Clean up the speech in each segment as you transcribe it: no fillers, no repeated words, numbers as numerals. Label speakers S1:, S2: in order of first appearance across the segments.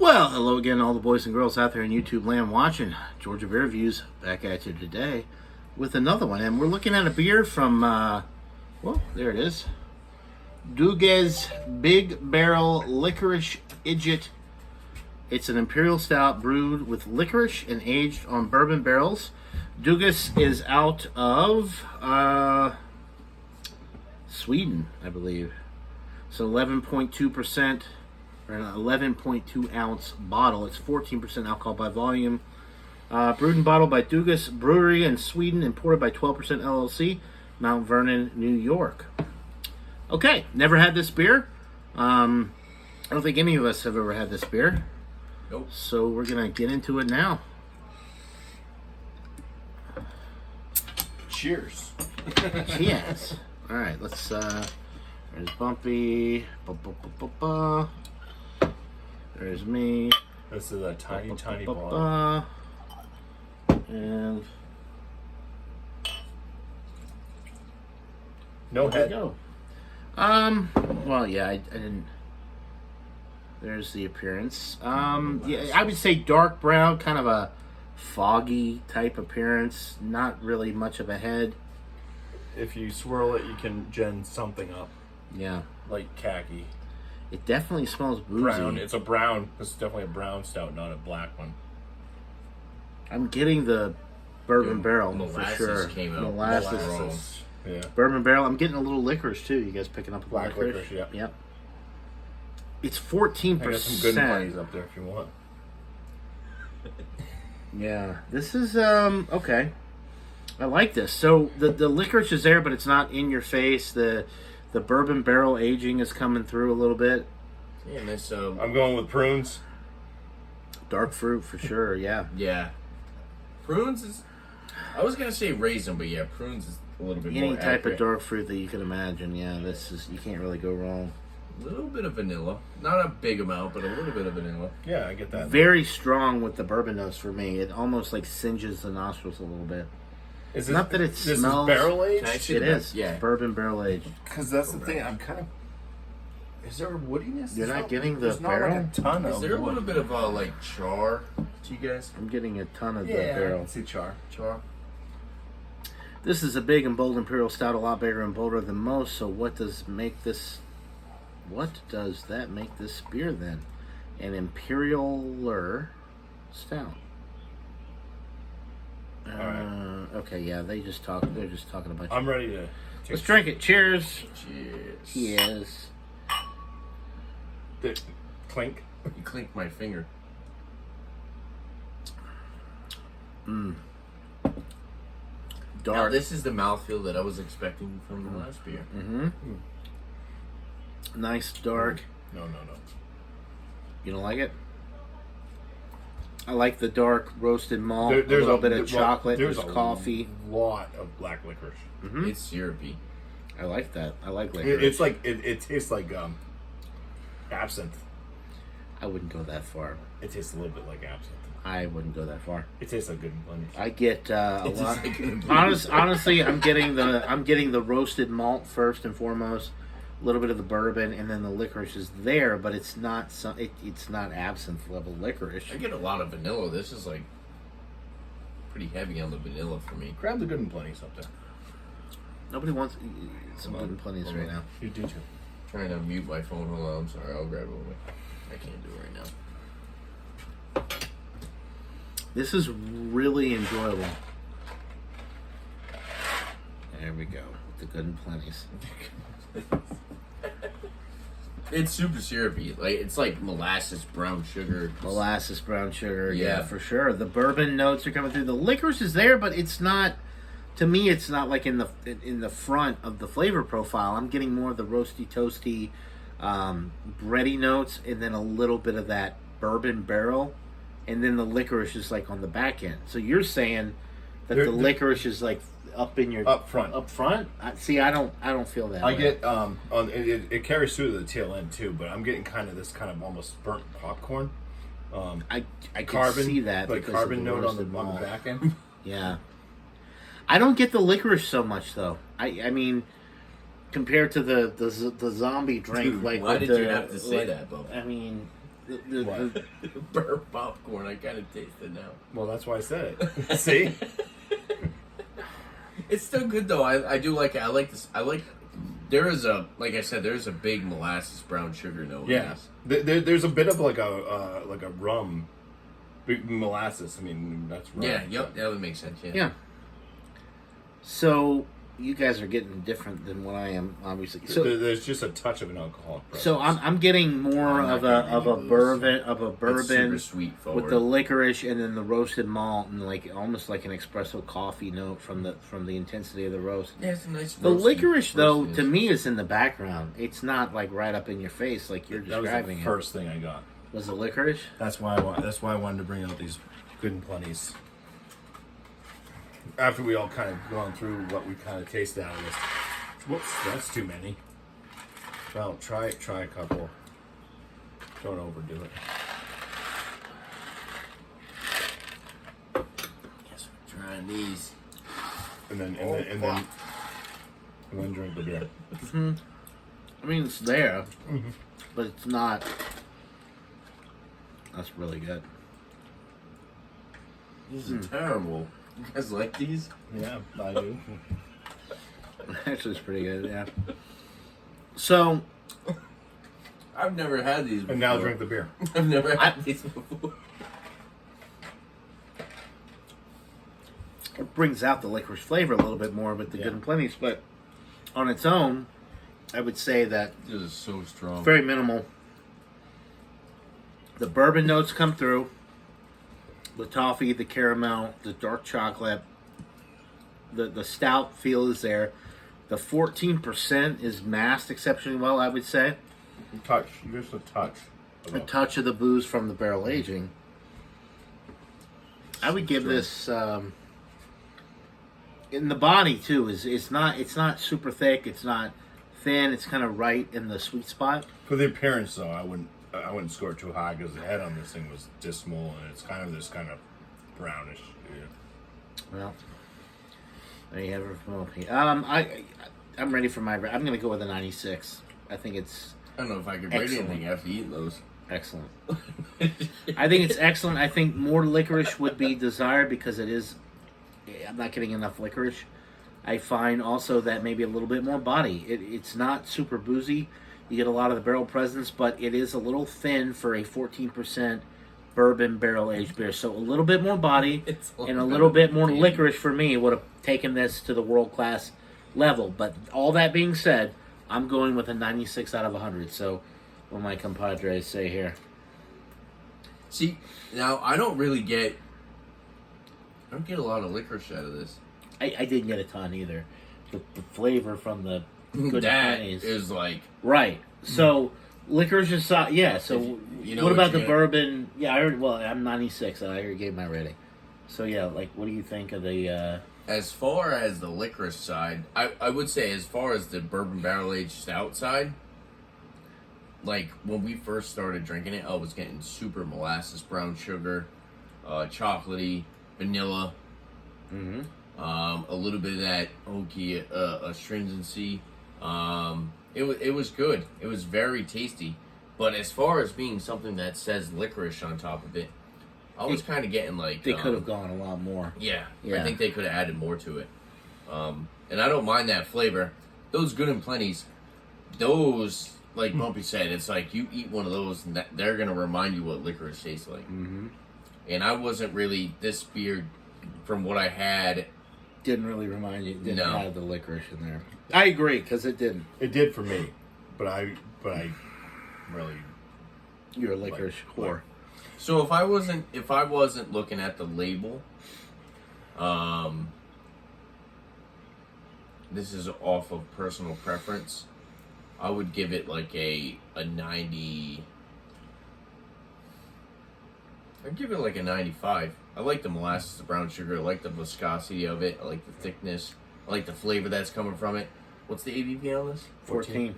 S1: Well, hello again, all the boys and girls out there in YouTube land watching. Georgia Beer Reviews back at you today with another one. And we're looking at a beer from, well, there it is. Dugues Big Barrel Licorice Idjit. It's an imperial stout brewed with licorice and aged on bourbon barrels. Dugues is out of Sweden, I believe. So 11.2%. Or an 11.2 ounce bottle. It's 14% alcohol by volume. Brewed and bottled by Dugues Brewery in Sweden. Imported by 12% LLC, Mount Vernon, New York. Okay, never had this beer. I don't think any of us have ever had this beer.
S2: Nope.
S1: So we're going to get into it now.
S2: Cheers.
S1: Cheers. All right, let's, there's Bumpy. There's me.
S2: This is a tiny bottle.
S1: And
S2: No
S1: there
S2: head.
S1: we go. Well, yeah, I didn't. There's the appearance. Yeah, I would say dark brown, kind of a foggy type appearance. Not really much of a head.
S2: If you swirl it, you can gen something up.
S1: Yeah.
S2: Like khaki.
S1: It definitely smells boozy.
S2: Brown. It's a brown. This is definitely a brown stout, not a black one.
S1: I'm getting the bourbon
S3: Yeah,
S1: barrel for
S3: molasses
S1: sure.
S3: came out.
S1: Molasses.
S2: Yeah.
S1: Bourbon barrel. I'm getting a little licorice too. You guys picking up a
S2: Black licorice, yeah.
S1: Yep. It's 14%.
S2: I got some good bunnies up there if you want.
S1: Yeah, this is okay. I like this. So the licorice is there, but it's not in your face. The bourbon barrel aging is coming through a little bit.
S3: Yeah, nice.
S2: I'm going with prunes.
S1: Dark fruit for sure. Yeah.
S3: Yeah. Prunes is. I was gonna say raisin, but yeah, prunes is a little bit
S1: Any
S3: more
S1: type
S3: accurate.
S1: of dark fruit that you can imagine. Yeah, this is, you can't really go wrong.
S3: A little bit of vanilla, not a big amount, but a little bit of vanilla.
S2: Yeah, I get that.
S1: Very strong with the bourbon notes for me. It almost like singes the nostrils a little bit.
S2: Is this,
S1: Not that it
S2: this
S1: smells.
S2: is barrel aged?
S3: Can I see
S1: It
S3: the
S1: is.
S3: Yeah.
S1: Bourbon barrel aged.
S2: Because that's the thing. I'm kind of. Is there a woodiness?
S1: You're
S2: There's
S1: not getting the
S2: there's not
S1: barrel?
S2: like a ton of
S3: Is there a
S2: wood.
S3: little bit of like char to you guys?
S1: I'm getting a ton of the
S2: Yeah, I
S1: barrel.
S2: can see char.
S3: Char.
S1: This is a big and bold imperial stout, a lot bigger and bolder than most. So what does that make this beer then? An imperialer stout. Okay, yeah, they're just talking about.
S2: I'm ready to.
S1: Let's drink it. Cheers.
S3: Cheers.
S1: Yes.
S2: Clink.
S3: You clinked my finger.
S1: Mmm.
S3: Now,
S1: Dark.
S3: this is the mouthfeel that I was expecting from the last beer.
S1: Mm-hmm. Nice dark.
S2: No.
S1: You don't like it? I like the dark roasted malt.
S2: There's
S1: a little bit of chocolate. There's
S2: a
S1: coffee.
S2: lot of black licorice.
S1: Mm-hmm.
S3: It's syrupy.
S1: I like that. I like licorice.
S2: It's like it tastes like absinthe.
S1: I wouldn't go that far.
S2: It tastes a little bit like absinthe.
S1: I wouldn't go that far.
S2: It tastes like good blend.
S1: I get a
S3: It's
S1: lot.
S3: just like
S1: Honestly, I'm getting the roasted malt first and foremost. A little bit of the bourbon, and then the licorice is there, but it's not it's not absinthe level licorice.
S3: I get a lot of vanilla. This is like pretty heavy on the vanilla for me.
S2: Grab the good and plenty up there.
S1: Nobody wants some good and plenties right now.
S2: You do too.
S3: Trying to mute my phone. Hold on. I'm sorry. I'll grab it with me. I can't do it right now.
S1: This is really enjoyable. There we go. The good and plenties.
S3: It's super syrupy. Like it's like molasses, brown sugar.
S1: Molasses, brown sugar, yeah,
S3: Yeah.
S1: for sure. The bourbon notes are coming through. The licorice is there, but it's not. To me, it's not like in the front of the flavor profile. I'm getting more of the roasty, toasty, bready notes, and then a little bit of that bourbon barrel, and then the licorice is like on the back end. So you're saying that the licorice is like up in your
S2: Up front.
S1: Up front? See, I don't feel that.
S2: I
S1: way.
S2: get on it carries through to the tail end too, but I'm getting kind of almost burnt popcorn.
S1: I can
S2: Carbon,
S1: see that
S2: like
S1: because
S2: carbon
S1: of the
S2: note on
S1: roasted
S2: the
S1: malt.
S2: back end.
S1: Yeah. I don't get the licorice so much though. I mean, compared to the zombie drink,
S3: Dude,
S1: like
S3: why
S1: with
S3: did you
S1: the-
S3: have to say
S1: like-
S3: that, Bo?
S1: I mean,
S2: What?
S3: Burnt popcorn. I kind of taste it now.
S2: Well, that's why I said it. See?
S3: It's still good though. I do like it. I like this. There is a, like I said, there's a big molasses brown sugar note.
S2: Yeah. There's a bit of like a rum, molasses. I mean, that's rum.
S3: Yeah. Yep. That would make sense. Yeah.
S1: Yeah. So you guys are getting different than what I am, obviously. So
S2: There's just a touch of an alcoholic presence.
S1: so I'm getting more
S3: I'm
S1: of
S3: not
S1: a
S3: getting
S1: bourbon
S3: It's super sweet forward.
S1: with the licorice and then the roasted malt and like almost like an espresso coffee note from the intensity of the roast.
S3: Yeah, it's a nice.
S1: The licorice though
S3: roastiness.
S1: to me is in the background. It's not like right up in your face like you're
S2: that was
S1: describing
S2: the
S1: it.
S2: first thing I got.
S1: Was the licorice?
S2: That's why I wanted to bring out these good and plenties. After we all kind of gone through what we kind of tasted out of this. Whoops, that's too many. Well, try a couple. Don't overdo it.
S3: Yes, we're trying these.
S2: And then drink the beer.
S1: I mean it's there, but it's not. That's really good.
S3: These are terrible. You guys like these?
S2: Yeah, I do.
S1: Actually, it's pretty good. Yeah. So
S3: I've never had these before.
S2: And now drink the beer.
S3: I've never had these before.
S1: it brings out the licorice flavor a little bit more with the
S2: Yeah.
S1: good and plenties, but on its own, I would say that
S3: This is so strong.
S1: very minimal. The bourbon notes come through. The toffee, the caramel, the dark chocolate, the stout feel is there. The 14% is masked exceptionally well, I would say.
S2: Touch, just a touch.
S1: A touch of the booze from the barrel aging. I would give this in the body too. It's not super thick. It's not thin. It's kind of right in the sweet spot.
S2: For the appearance, though, I wouldn't score it too high because the head on this thing was dismal and it's kind of this kind of brownish. Yeah.
S1: Well, there you have it from me. I'm ready for my. I'm going to go with a 96. I think it's
S3: I don't know if I could rate
S1: Excellent.
S3: anything after eating those.
S1: excellent. I think it's excellent. I think more licorice would be desired because it is. I'm not getting enough licorice. I find also that maybe a little bit more body. It's not super boozy. You get a lot of the barrel presence, but it is a little thin for a 14% bourbon barrel aged beer. So a little bit more body
S3: It's
S1: and a little bit more
S3: thin.
S1: licorice for me would have taken this to the world class level. But all that being said, I'm going with a 96 out of 100. So what my compadres say here.
S3: See, now I don't get a lot of licorice out of this.
S1: I didn't get a ton either. The flavor from the good
S3: That
S1: pennies.
S3: is like,
S1: Right. So licorice is yeah. So
S3: You know
S1: what
S3: what
S1: about the
S3: you-
S1: bourbon? Yeah, I already. Well, I'm 96. I already gave my rating. So yeah, like, what do you think of the?
S3: as far as the licorice side, I would say as far as the bourbon barrel aged stout side, like when we first started drinking it, I was getting super molasses, brown sugar, chocolatey, vanilla,
S1: Mm-hmm.
S3: a little bit of that oaky astringency. It was good. It was very tasty. But as far as being something that says licorice on top of it, I was kind of getting like
S1: They could have gone a lot more.
S3: Yeah,
S1: Yeah.
S3: I think they could have added more to it. And I don't mind that flavor. Those good and plenties, those, like Bumpy said, it's like you eat one of those and they're going to remind you what licorice tastes like.
S1: Mm-hmm.
S3: And I wasn't really, this beer, from what I had,
S1: Didn't really remind you. Didn't
S3: No.
S1: have the licorice in there. I agree because it didn't.
S2: It did for me, but I really
S1: You're a licorice whore.
S3: so if I wasn't looking at the label, this is off of personal preference, I would give it like a 90. I'd give it like a 95. I like the molasses, the brown sugar. I like the viscosity of it. I like the thickness. I like the flavor that's coming from it. What's the ABV on this?
S1: 14.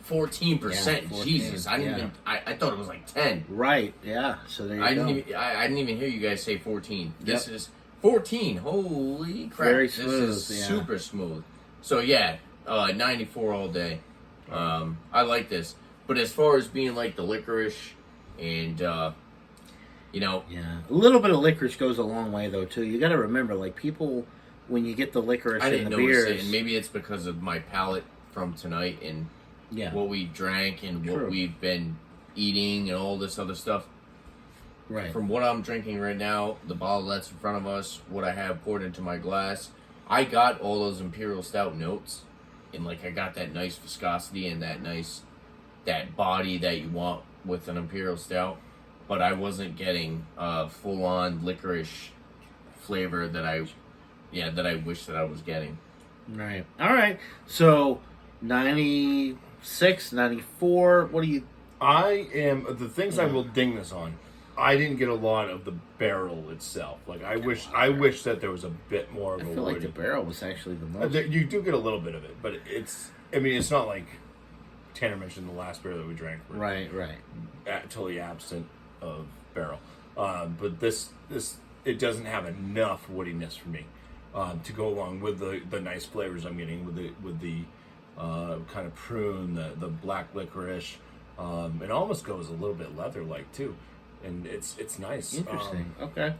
S3: 14%.
S1: Yeah, 14,
S3: Jesus, I didn't
S1: yeah.
S3: even. I thought it was like 10.
S1: Right. Yeah. So there you
S3: I
S1: go.
S3: didn't even hear you guys say 14. This is 14. Holy crap!
S1: Very
S3: This
S1: smooth,
S3: is
S1: yeah.
S3: super smooth. So yeah, 94 all day. I like this. But as far as being like the licorice, And you know,
S1: Yeah, a little bit of licorice goes a long way though too. You got to remember, like people, when you get the licorice
S3: I
S1: in
S3: didn't
S1: the
S3: notice
S1: beers,
S3: it, and maybe it's because of my palate from tonight and
S1: yeah,
S3: what we drank and
S1: True.
S3: what we've been eating and all this other stuff.
S1: right,
S3: From what I'm drinking right now, the bottle that's in front of us, what I have poured into my glass, I got all those Imperial Stout notes, and like I got that nice viscosity and that body that you want with an Imperial Stout, but I wasn't getting full on licorice flavor that I wish that I was getting.
S1: right. All right, so 96, 94. What do you?
S2: The things I will ding this on. I didn't get a lot of the barrel itself. Like I wish that there was a bit more of
S1: I
S2: a
S1: feel like
S2: wood.
S1: the barrel was actually the most.
S2: You do get a little bit of it, but it's not like Tanner mentioned the last beer that we drank.
S1: Right, right.
S2: Totally absent of barrel. But this it doesn't have enough woodiness for me to go along with the nice flavors I'm getting with the kind of prune, the black licorice. It almost goes a little bit leather like too, and it's nice.
S1: Interesting. Okay.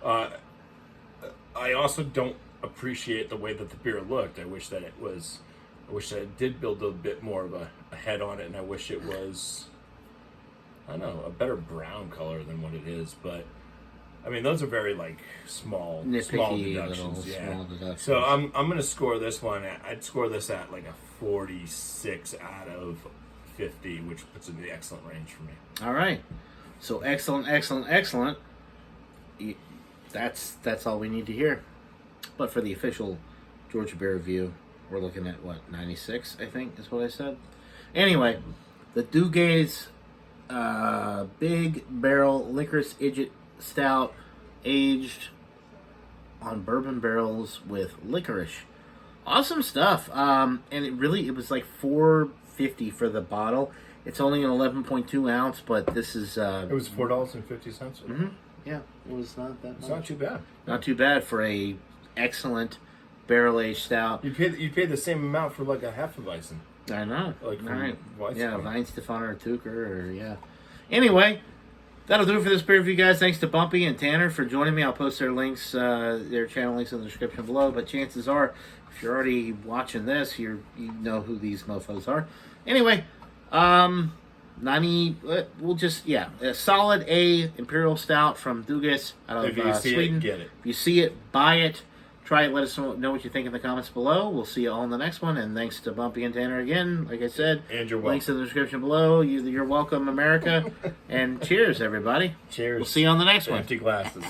S2: I also don't appreciate the way that the beer looked. I wish that it did build a bit more of a head on it, and I wish it was, I don't know, a better brown color than what it is. But I mean, those are very like small
S1: Nitpicky
S2: deductions.
S1: little
S2: Yeah.
S1: small deductions.
S2: So I'm gonna score this one. I'd score this at like a 46 out of 50, which puts it in the excellent range for me.
S1: All right. So excellent, excellent, excellent. That's all we need to hear. But for the official Georgia Beer Review, we're looking at what, 96, I think is what I said. Anyway, the Duguay's Big Barrel Licorice Idjit Stout, aged on bourbon barrels with licorice. Awesome stuff. And it was like $4.50 for the bottle. It's only an 11.2 ounce, but this is
S2: It was $4.50.
S1: mm-hmm. Yeah, it was not that much.
S2: It's not too bad.
S1: Not too bad for a excellent barrel aged stout.
S2: You paid the same amount for like a Hefeweizen.
S1: I know.
S2: Like
S1: All
S2: from
S1: right.
S2: Weiss
S1: Yeah,
S2: Company.
S1: Weinstefan or Tucher or yeah. Anyway, that'll do it for this beer review, guys. Thanks to Bumpy and Tanner for joining me. I'll post their links, their channel links in the description below. But chances are, if you're already watching this, you know who these mofos are. Anyway, 90. We'll just a solid A Imperial Stout from Dugas out of
S2: If you see
S1: Sweden.
S2: it, get it.
S1: If you see it, buy it. Try it. Let us know what you think in the comments below. We'll see you all in the next one. And thanks to Bumpy and Tanner again. Like I said,
S2: And you're
S1: links
S2: welcome.
S1: in the description below. You're welcome, America. And cheers, everybody.
S2: Cheers.
S1: We'll see you on the next one.
S2: Empty glasses.